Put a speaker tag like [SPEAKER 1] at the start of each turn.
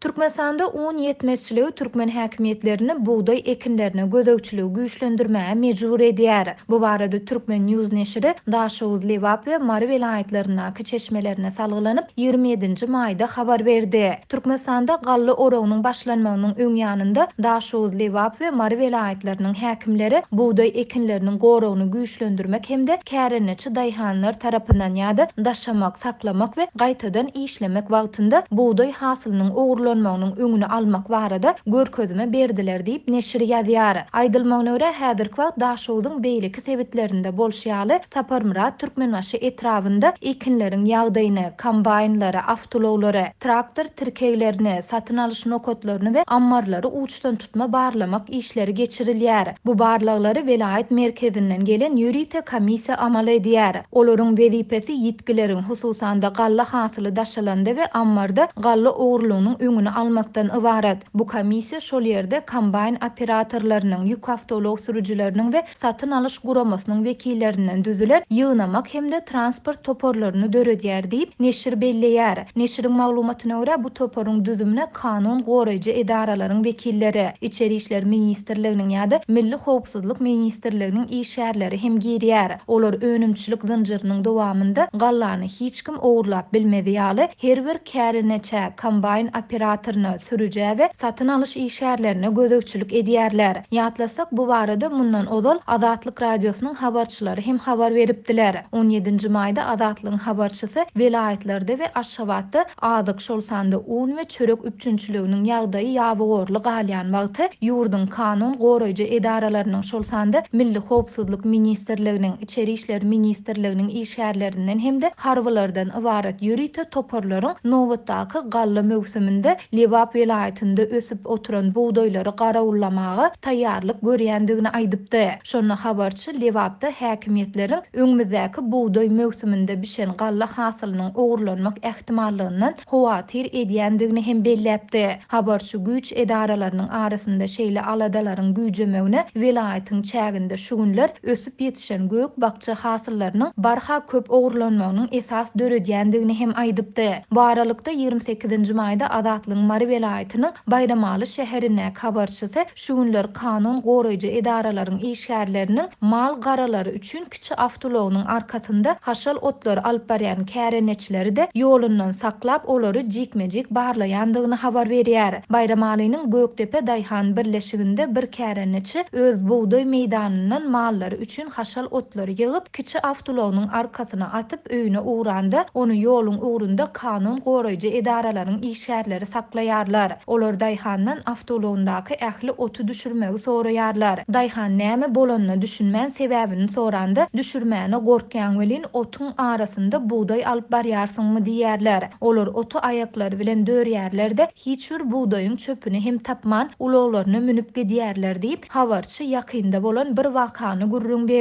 [SPEAKER 1] Türkmenistanda un yetmezçiligi Türkmen häkimetlerini buğday ekinlerine gözegçiligi güýçlendirmäge mejbur edýär. Bu barada Türkmen News neşri Daşoğuz, Lewap we Mary vilayetlerindäki çeşmelerine salgylanyp 27-nji maýda habar berdi. Türkmenistanda gally oragynyň başlanmagynyň öňýanynda Daşoğuz, Lewap we Mary vilayetleriniň häkimleri buğday ekinleriniň goragyny güýçlendirmek hemde kärenneçi daýhanlar tarapyndan ýa-da daşamak, saklamak we gaýtadan işlemek wagtynda buğday hasylynyň ogurlanmagynyň öňüni almak barada görkezme berdiler diýip neşir ýazýar. Aýdylmagyna görä häzirki wagt Daşoğuzyň beýleki sebitlerinde bolşýaly Saparmurat Türkmenbaşy etrafynda ekinleriň ýagdaýyny, kombaynlary, awtolowlary, traktor tirkeglerini, satyn alyş nokotlaryny we ammarlary uçdan tutma barlamak işleri geçirilýär. Bu barlaglary vilayet merkezinden gelen ýürite komissiýa amal edýär. Olaryň wezipesi ýitkileriň hususanda galla hasyly daşalanda we ammarda galla ogurlugynyň öňüni almakdan ibaret. Bu komissiýa şol ýerde kombayn operatorlarynyň, ýük awtolow sürüjileriniň we satyn alyş guramasynyň wekillerinden düzülen ýygnamak hemde transport toporlaryny döredýär diýip neşir belleýär. Neşiriň maglumatyna görä bu toporuň düzümine kanun goraýjy edaralaryň wekilleri, İçeri işler ministrliginiň ýa-da Milli howpsuzlyk ministrliginiň işgärleri hem girýär. Olar önümçilik zynjyrynyň dowamında gallany hiç kim ogurlap bilmedi ýaly her bir kärineçe kombayn operatoruna, sürüje we satyn alyş işgärlerine gözegçilik edýärler. Ýatlasak bu barada mundan ozal Azatlyk radiosynyň habarçylary hem habar beripdiler. 17-nji maýda Azatlygyň habarçysy vilayetlerde we Aşgabatda azyk şol sanda un we çörek üçünçiliginiň ýagdaýy ýabygorly galýan wagty ýurdun kanun goraýjy edaralarynyň şol sanda Milli howpsuzlyk ministrliginiň, İçeri işler ministrliginiň işgärlerinden hemde harbylardan ibaret ýürite toporlaryň nowatdaky galla mövsüminde Lewap vilayetinde ösüp oturan buğdaýlary garawullamagy taýýarlyk görýändigini aýdypdy. Şonu habarçy Lewapda häkimetleriň öňümizdäki buğday mövsüminde bişen galla hasylynyň ogurlanmak ähtimallygynyň howatyr edýändigini hem belläpdi. Habarçy güýç edaralarynyň arasynda şeýle aladalaryň güýjemegine vilayetin çäginde şu günler ösüp ýetişen gök bakça hasyllarynyň barha köp ogurlanmagynyň esas döredýändigini hem aýdypdy. Bu aralykda 28-nji maýda Azatlygyň Mary vilayetiniň Bayramaly şäherine habarçysy şu günler kanun goraýjy edaralaryň işgärleriniň mal garalary üçin kiçi awtolownyň arkasynda haşal otlary alyp barýan käreneçleri de ýolundan saklap olary jikmejik barlaýandygyny habar berýär. Bayramalynyň Gökdepe daýhan birleşiginde bir käreneçi öz buğday meýdanyndan mallary üçin haşal otlary ýygyp kiçi awtolownyň arkasyna atyp öýüne uğranda onu ýoluň ugrunda kanun goraýjy edaralaryň işgärleri saklaýarlar. Olar daýhandan awtolowundaky ähli otu düşürmegi soraýarlar. Daýhan näme bolanyny düşünmän sebäbini soranda düşürmäne gorkýan welin otun arasynda buğday alyp barýarsyňmy diýerler. Olar otu aýaklary bilen dörýärler-de hiç bir buğdaýyň çöpüni hem tapman ulowlaryna münüp gidýärler diýip habarçy ýakynda bolan bir wakany gurrun